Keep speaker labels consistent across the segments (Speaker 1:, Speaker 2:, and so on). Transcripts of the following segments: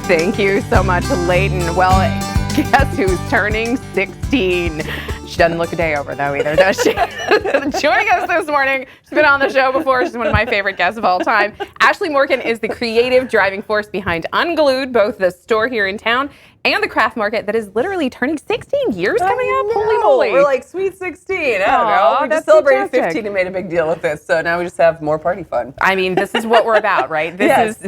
Speaker 1: Thank you so much, Layton. Well, guess who's turning 16? She doesn't look a day over, though, either, does she? Joining us this morning, she's been on the show before. She's one of my favorite guests of all time. Ashley Morgan is the creative driving force behind Unglued, both the store here in town and the craft market that is literally turning 16 years coming up. Holy moly.
Speaker 2: We're like sweet 16. I don't know. We just celebrated 15 and made a big deal with this. So now we just have more party fun.
Speaker 1: I mean, this is what we're about, right?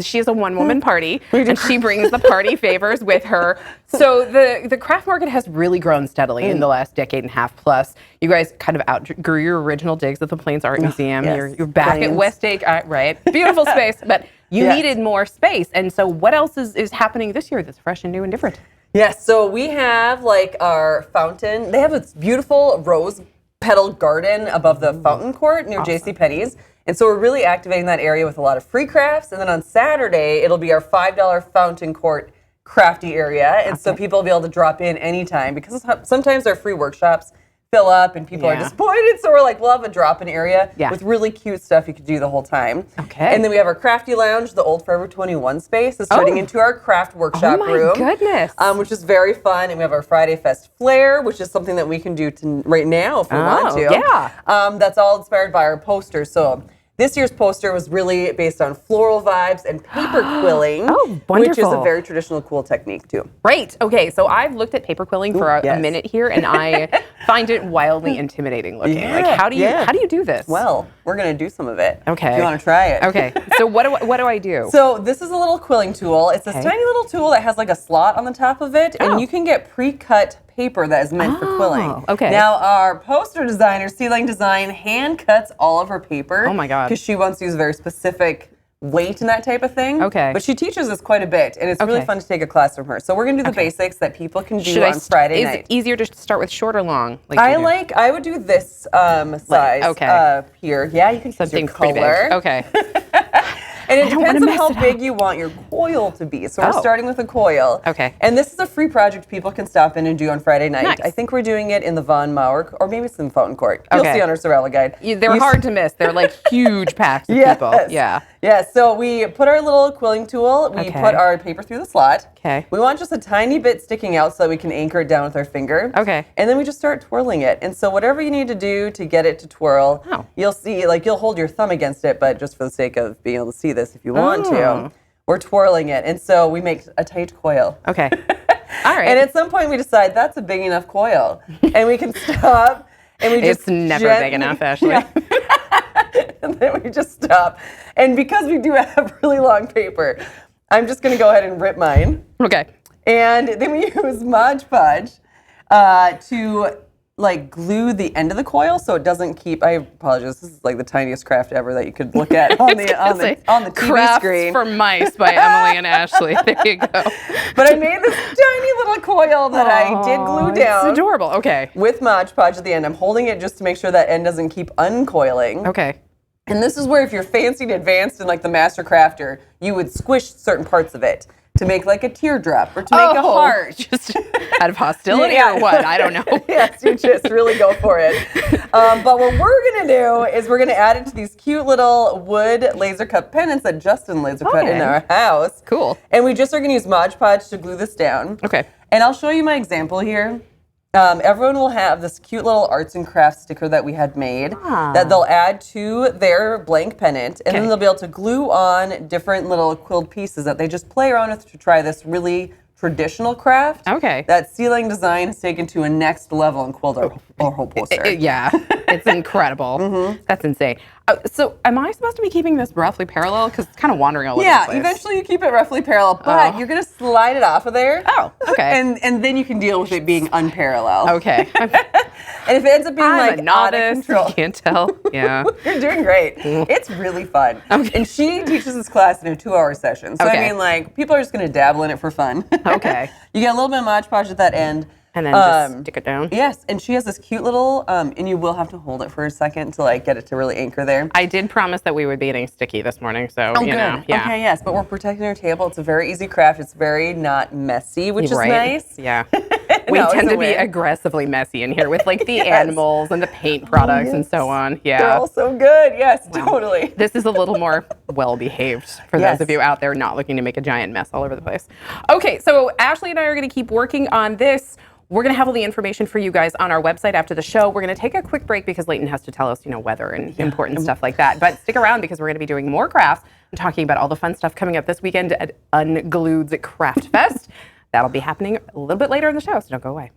Speaker 1: She is a one-woman party, and she brings the party favors with her. So the craft market has really grown steadily in the last decade and a half plus. You guys kind of outgrew your original digs at the Plains Art Museum.
Speaker 2: Yes.
Speaker 1: You're back at West Lake, right? Beautiful space, but you needed more space. And so what else is happening this year that's fresh and new and different?
Speaker 2: Yes, so we have like our fountain. They have this beautiful rose petal garden above the fountain court near JCPenney's. And so we're really activating that area with a lot of free crafts. And then on Saturday, it'll be our $5 fountain court crafty area. And so people will be able to drop in anytime because sometimes our free workshops fill up and people are disappointed. So we're like, we'll have a drop-in area with really cute stuff you could do the whole time.
Speaker 1: Okay.
Speaker 2: And then we have our crafty lounge, the old Forever 21 space is turning into our craft workshop room.
Speaker 1: Oh my goodness.
Speaker 2: Which is very fun. And we have our Friday Fest Flair, which is something that we can do right now if we want to.
Speaker 1: Yeah.
Speaker 2: That's all inspired by our posters. So this year's poster was really based on floral vibes and paper quilling, which is a very traditional quill technique too.
Speaker 1: Great. Okay, so I've looked at paper quilling for a minute here, and I find it wildly intimidating looking. Like, how do you do this?
Speaker 2: Well, we're gonna do some of it.
Speaker 1: Okay.
Speaker 2: If you want to try it.
Speaker 1: Okay. So what do I do?
Speaker 2: So this is a little quilling tool. It's this tiny little tool that has like a slot on the top of it, and you can get pre-cut paper that is meant for quilling.
Speaker 1: Okay.
Speaker 2: Now our poster designer, Ceiling Design, hand cuts all of her paper.
Speaker 1: Oh my God.
Speaker 2: Because she wants to use a very specific weight and that type of thing.
Speaker 1: Okay.
Speaker 2: But she teaches us quite a bit, and it's really fun to take a class from her. So we're gonna do the basics that people can do on Friday night.
Speaker 1: Is it easier to start with short or long?
Speaker 2: I would do this size here. Yeah, you can choose your color.
Speaker 1: Okay.
Speaker 2: And it depends on how big you want your coil to be. So we're starting with a coil.
Speaker 1: Okay.
Speaker 2: And this is a free project people can stop in and do on Friday night.
Speaker 1: Nice.
Speaker 2: I think we're doing it in the Von Mauer, or maybe it's in Fountain Court. You'll see on our Sorella guide.
Speaker 1: They're hard to miss. They're like huge packs of people. Yeah.
Speaker 2: Yeah, so we put our little quilling tool, we put our paper through the slot.
Speaker 1: Okay.
Speaker 2: We want just a tiny bit sticking out so that we can anchor it down with our finger.
Speaker 1: Okay.
Speaker 2: And then we just start twirling it. And so whatever you need to do to get it to twirl, you'll see, like you'll hold your thumb against it, but just for the sake of being able to see this if you want to, we're twirling it. And so we make a tight coil.
Speaker 1: Okay. All right.
Speaker 2: And at some point we decide that's a big enough coil. And we can stop. And we just
Speaker 1: It's never big enough, Ashley.
Speaker 2: And then we just stop. And because we do have really long paper, I'm just going to go ahead and rip mine.
Speaker 1: Okay.
Speaker 2: And then we use Mod Podge to like glue the end of the coil so it doesn't keep. I apologize. This is like the tiniest craft ever that you could look at on the TV
Speaker 1: Crafts
Speaker 2: screen.
Speaker 1: for Mice by Emily and Ashley. There you go.
Speaker 2: But I made this tiny little coil that I did glue down.
Speaker 1: It's adorable. Okay.
Speaker 2: With Mod Podge at the end. I'm holding it just to make sure that end doesn't keep uncoiling.
Speaker 1: Okay.
Speaker 2: And this is where if you're fancy and advanced and like the master crafter, you would squish certain parts of it to make like a teardrop or to make a heart.
Speaker 1: Just out of hostility or what? I don't know.
Speaker 2: Yes, you just really go for it. But what we're going to do is we're going to add it to these cute little wood laser cut pennants that Justin laser cut in our house.
Speaker 1: Cool.
Speaker 2: And we just are going to use Mod Podge to glue this down.
Speaker 1: Okay.
Speaker 2: And I'll show you my example here. Everyone will have this cute little arts and crafts sticker that we had made that they'll add to their blank pennant, and then they'll be able to glue on different little quilled pieces that they just play around with to try this really traditional craft.
Speaker 1: Okay.
Speaker 2: That Ceiling Design has taken to a next level and quilled our whole poster.
Speaker 1: Yeah, it's incredible. That's insane. So am I supposed to be keeping this roughly parallel? Because it's kind of wandering all over the place.
Speaker 2: Yeah, eventually you keep it roughly parallel, but you're going to slide it off of there.
Speaker 1: Oh, okay.
Speaker 2: And then you can deal with it being unparalleled.
Speaker 1: Okay.
Speaker 2: And if it ends up being
Speaker 1: I'm
Speaker 2: like
Speaker 1: a novice,
Speaker 2: out of control,
Speaker 1: you can't tell. Yeah.
Speaker 2: You're doing great. It's really fun.
Speaker 1: Okay.
Speaker 2: And she teaches this class in a 2-hour session. So I mean, like, people are just going to dabble in it for fun.
Speaker 1: Okay.
Speaker 2: You get a little bit of Mod Podge at that end.
Speaker 1: And then just stick it down.
Speaker 2: Yes, and she has this cute little, and you will have to hold it for a second to like get it to really anchor there.
Speaker 1: I did promise that we would be getting sticky this morning, so you know. Yeah.
Speaker 2: Okay, yes, but we're protecting our table. It's a very easy craft. It's very not messy, which is nice.
Speaker 1: Yeah. We
Speaker 2: No,
Speaker 1: tend
Speaker 2: it's a
Speaker 1: to be
Speaker 2: win.
Speaker 1: aggressively messy in here with like the
Speaker 2: Yes.
Speaker 1: animals and the paint products and so on. Yeah.
Speaker 2: They're all so good. Yes, totally.
Speaker 1: This is a little more well-behaved for
Speaker 2: Yes.
Speaker 1: those of you out there not looking to make a giant mess all over the place. Okay, so Ashley and I are going to keep working on this. We're going to have all the information for you guys on our website after the show. We're going to take a quick break because Leighton has to tell us, weather and important stuff like that. But stick around because we're going to be doing more crafts and talking about all the fun stuff coming up this weekend at Unglued Craft Fest. That'll be happening a little bit later in the show, so don't go away.